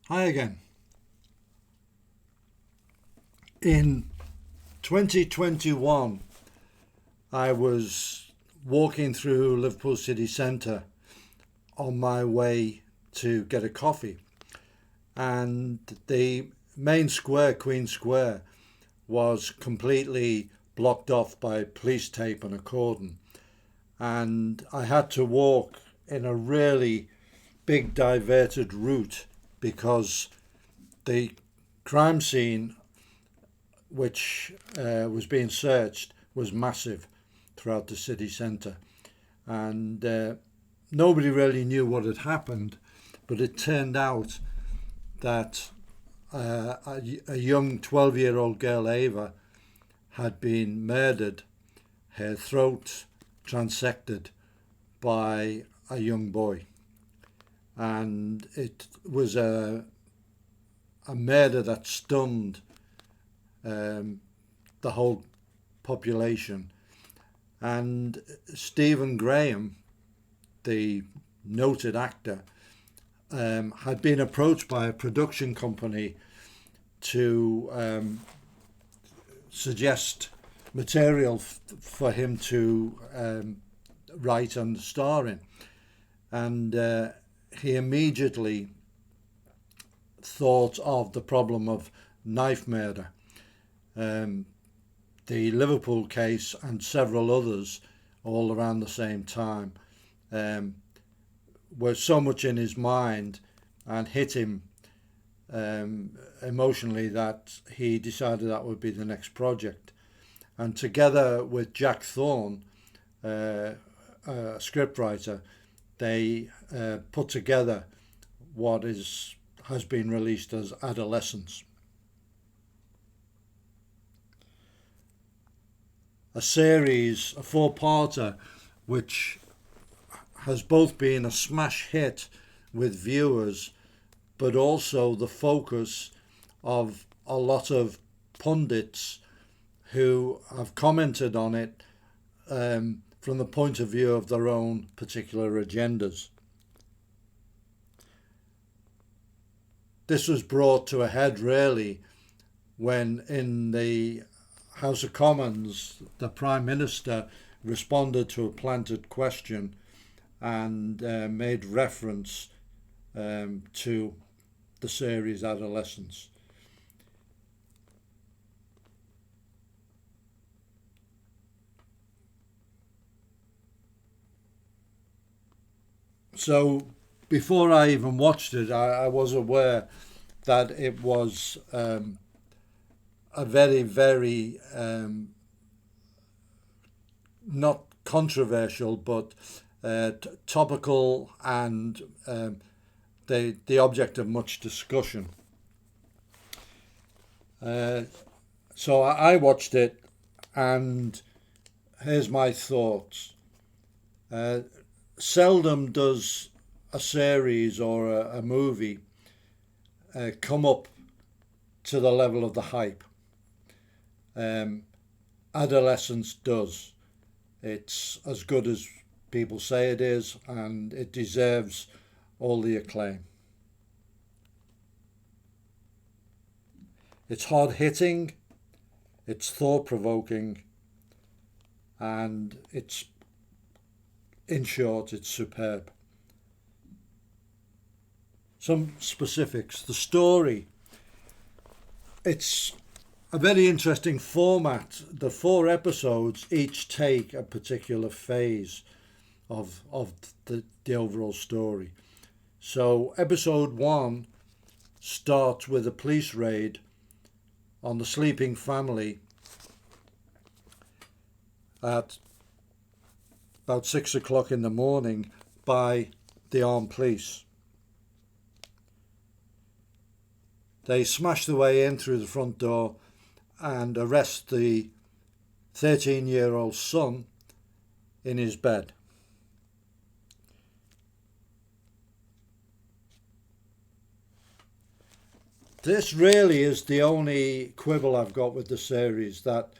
Hi again. In 2021, I was walking through Liverpool city centre on my way to get a coffee, and the main square, Queen Square, was completely blocked off by police tape and a cordon, and I had to walk in a really big diverted route because the crime scene which was being searched was massive throughout the city centre, and nobody really knew what had happened, but it turned out that a young 12-year-old girl, Ava, had been murdered, her throat transected by a young boy, and it was a murder that stunned the whole population. And Stephen Graham, the noted actor, had been approached by a production company to suggest material for him to write and star in. And he immediately thought of the problem of knife murder. The Liverpool case and several others all around the same time were so much in his mind and hit him emotionally that he decided that would be the next project. And together with Jack Thorne, a scriptwriter, they put together what has been released as Adolescence. A series, a four-parter, which has both been a smash hit with viewers, but also the focus of a lot of pundits who have commented on it from the point of view of their own particular agendas. This was brought to a head really when in the House of Commons the Prime Minister responded to a planted question and made reference to the series Adolescence. So before I even watched it, I was aware that it was a very, very not controversial, but topical and the object of much discussion. So I watched it, and here's my thoughts. Seldom does a series or a movie come up to the level of the hype. Adolescence does. It's as good as people say it is, and it deserves all the acclaim. It's hard-hitting, it's thought-provoking, and in short, it's superb. Some specifics. The story. It's a very interesting format. The 4 episodes each take a particular phase of the overall story. So episode 1 starts with a police raid on the sleeping family at about 6 o'clock in the morning by the armed police. They smash their way in through the front door and arrest the 13-year-old son in his bed. This really is the only quibble I've got with the series, that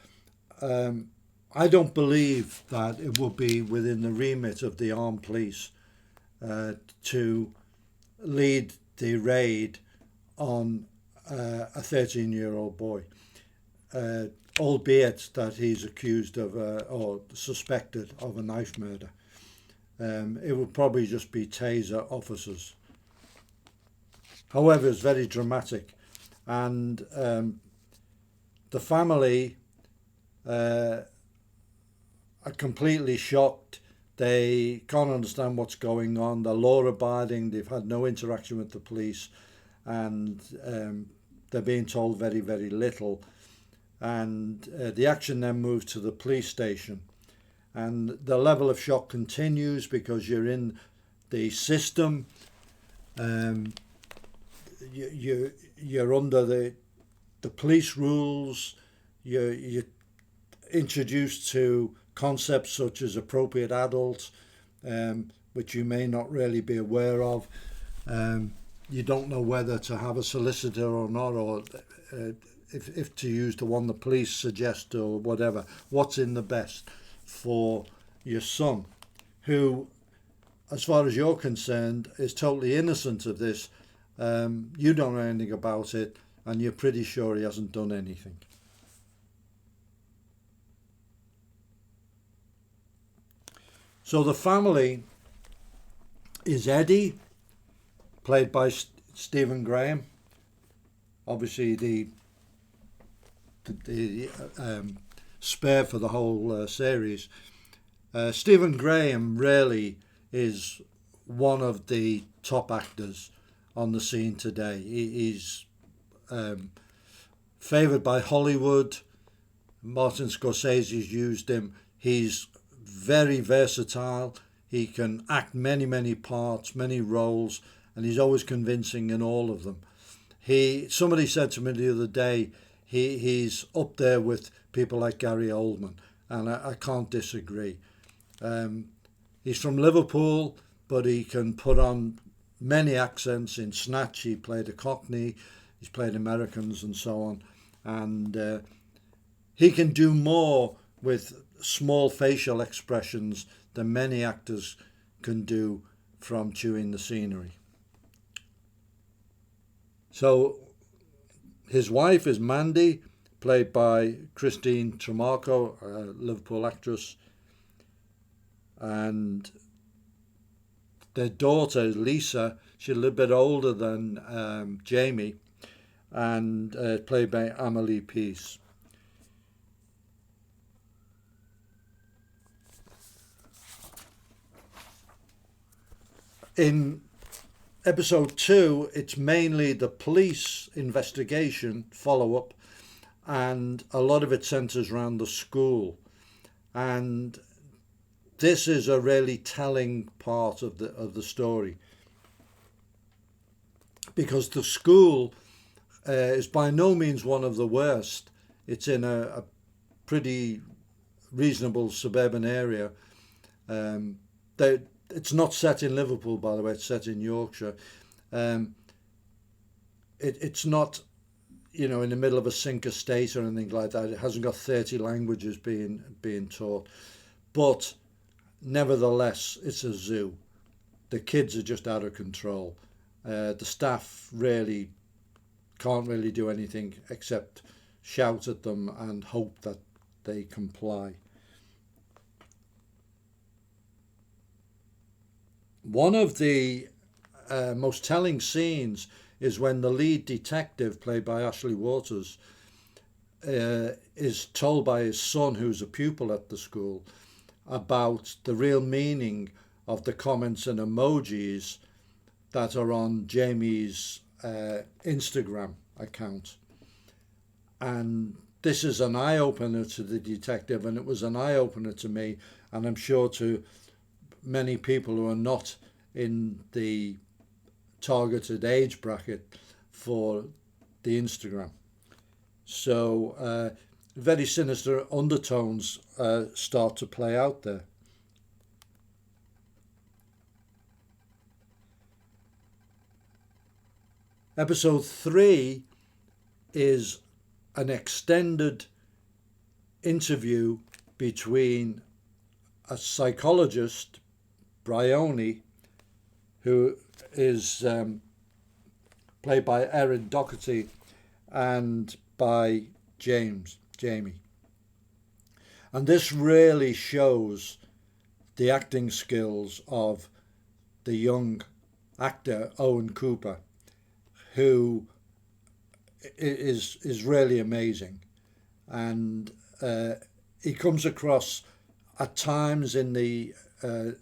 I don't believe that it will be within the remit of the armed police to lead the raid on a 13-year-old boy, albeit that he's accused of or suspected of a knife murder. It would probably just be taser officers. However, it's very dramatic, and the family are completely shocked. They can't understand what's going on. They're law-abiding. They've had no interaction with the police, and they're being told very, very little. And the action then moves to the police station, and the level of shock continues because you're in the system. You're under the police rules. You're introduced to concepts such as appropriate adults, which you may not really be aware of. You don't know whether to have a solicitor or not, or if to use the one the police suggest or whatever. What's in the best for your son, who, as far as you're concerned, is totally innocent of this. You don't know anything about it, and you're pretty sure he hasn't done anything. So the family is Eddie, played by Stephen Graham, obviously the spare for the whole series. Stephen Graham really is one of the top actors on the scene today. He's favoured by Hollywood. Martin Scorsese's used him. He's very versatile. He can act many, many parts, many roles, and he's always convincing in all of them. Somebody said to me the other day, he's up there with people like Gary Oldman, and I can't disagree. He's from Liverpool, but he can put on many accents. In Snatch, he played a Cockney, he's played Americans and so on, and he can do more with small facial expressions than many actors can do from chewing the scenery. So his wife is Mandy, played by Christine Tremarco, a Liverpool actress, and their daughter is Lisa. She's a little bit older than Jamie, and played by Amelie Peace. In episode 2, it's mainly the police investigation follow-up, and a lot of it centres around the school. And this is a really telling part of the story, because the school is by no means one of the worst. It's in a pretty reasonable suburban area. It's not set in Liverpool, by the way. It's set in Yorkshire. It's not, in the middle of a sink estate or anything like that. It hasn't got 30 languages being taught, but nevertheless, it's a zoo. The kids are just out of control. The staff really can't really do anything except shout at them and hope that they comply. One of the most telling scenes is when the lead detective, played by Ashley Waters, is told by his son, who's a pupil at the school, about the real meaning of the comments and emojis that are on Jamie's Instagram account. And this is an eye-opener to the detective, and it was an eye-opener to me, and I'm sure to many people who are not in the targeted age bracket for the Instagram. So very sinister undertones start to play out there. Episode 3 is an extended interview between a psychologist, Bryony, who is played by Erin Doherty, and by Jamie. And this really shows the acting skills of the young actor Owen Cooper, who is really amazing. And he comes across at times in the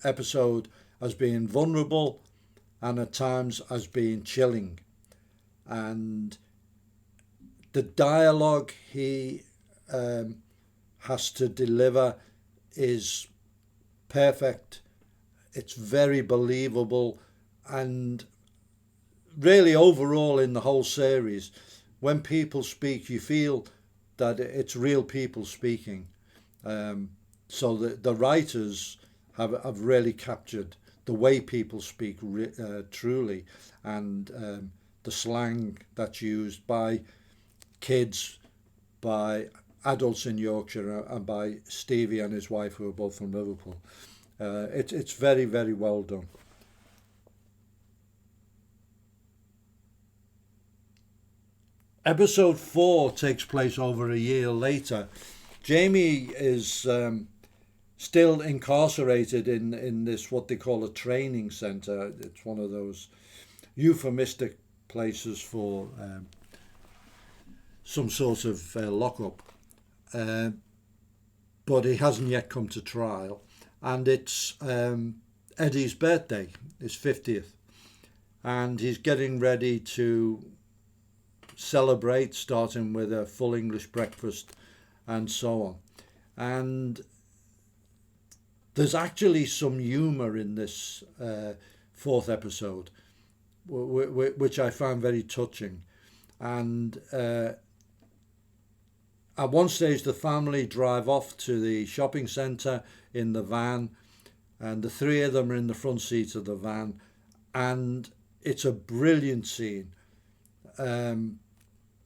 episode as being vulnerable and at times as being chilling. And the dialogue he has to deliver is perfect. It's very believable, and really overall in the whole series, when people speak, you feel that it's real people speaking. So the writers have really captured the way people speak truly, and the slang that's used by kids, by adults in Yorkshire, and by Stevie and his wife, who are both from Liverpool. It's very, very well done. Episode 4 takes place over a year later. Jamie is still incarcerated in this, what they call a training centre. It's one of those euphemistic places for some sort of lockup. But he hasn't yet come to trial. And it's Eddie's birthday, his 50th. And he's getting ready to celebrate, starting with a full English breakfast and so on. And there's actually some humour in this 4th episode, which I found very touching. And at one stage, the family drive off to the shopping centre in the van, and the three of them are in the front seat of the van, and it's a brilliant scene.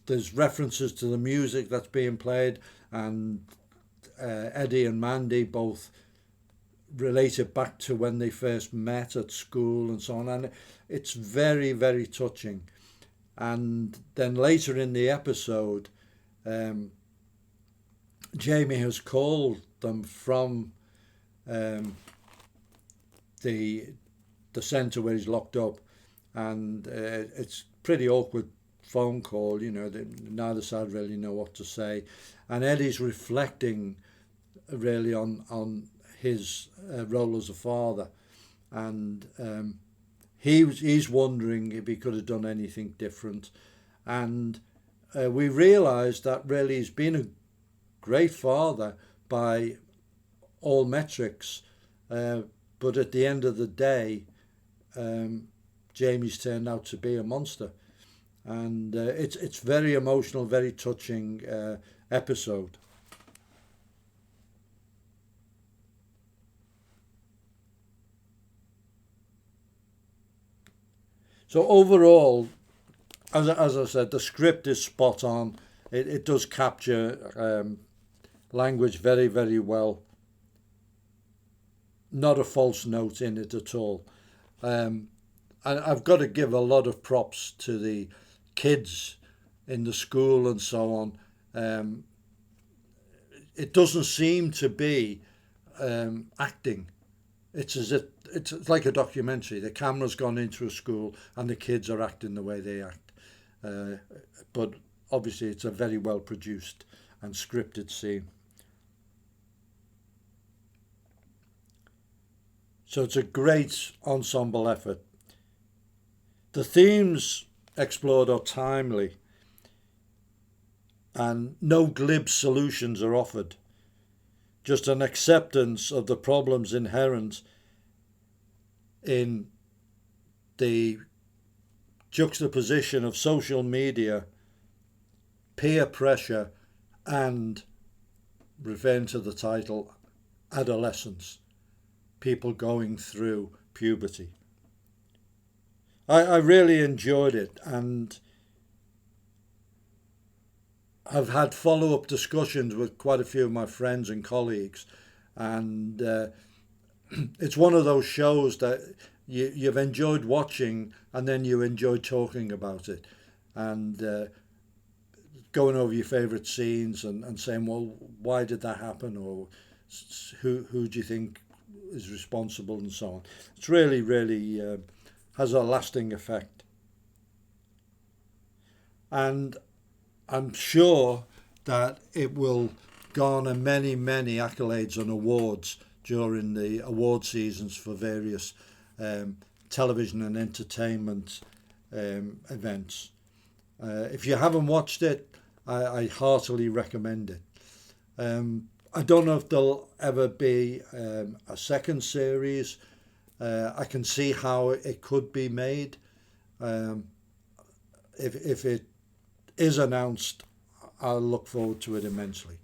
There's references to the music that's being played, and Eddie and Mandy both related back to when they first met at school and so on, and it's very, very touching. And then later in the episode, Jamie has called them from the centre where he's locked up, and it's pretty awkward phone call, neither side really know what to say, and Eddie's reflecting really on his role as a father, and he's wondering if he could have done anything different, and we realise that really he's been a great father by all metrics, but at the end of the day, Jamie's turned out to be a monster. And it's very emotional, very touching episode. So overall, as I said, the script is spot on. It does capture language very, very well. Not a false note in it at all. And I've got to give a lot of props to the kids in the school and so on. It doesn't seem to be acting. It's as if it's like a documentary. The camera's gone into a school and the kids are acting the way they act. But obviously it's a very well produced and scripted scene. So it's a great ensemble effort. The themes explored are timely, and no glib solutions are offered. Just an acceptance of the problems inherent in the juxtaposition of social media, peer pressure, and, referring to the title, adolescence, people going through puberty. I really enjoyed it, and I've had follow-up discussions with quite a few of my friends and colleagues, and it's one of those shows that you've enjoyed watching, and then you enjoy talking about it, and going over your favourite scenes, and saying, well, why did that happen, or who do you think is responsible, and so on. It's really, really has a lasting effect. And I'm sure that it will garner many, many accolades and awards during the award seasons for various television and entertainment events. If you haven't watched it, I heartily recommend it. I don't know if there'll ever be a second series. I can see how it could be made. If it is announced, I'll look forward to it immensely.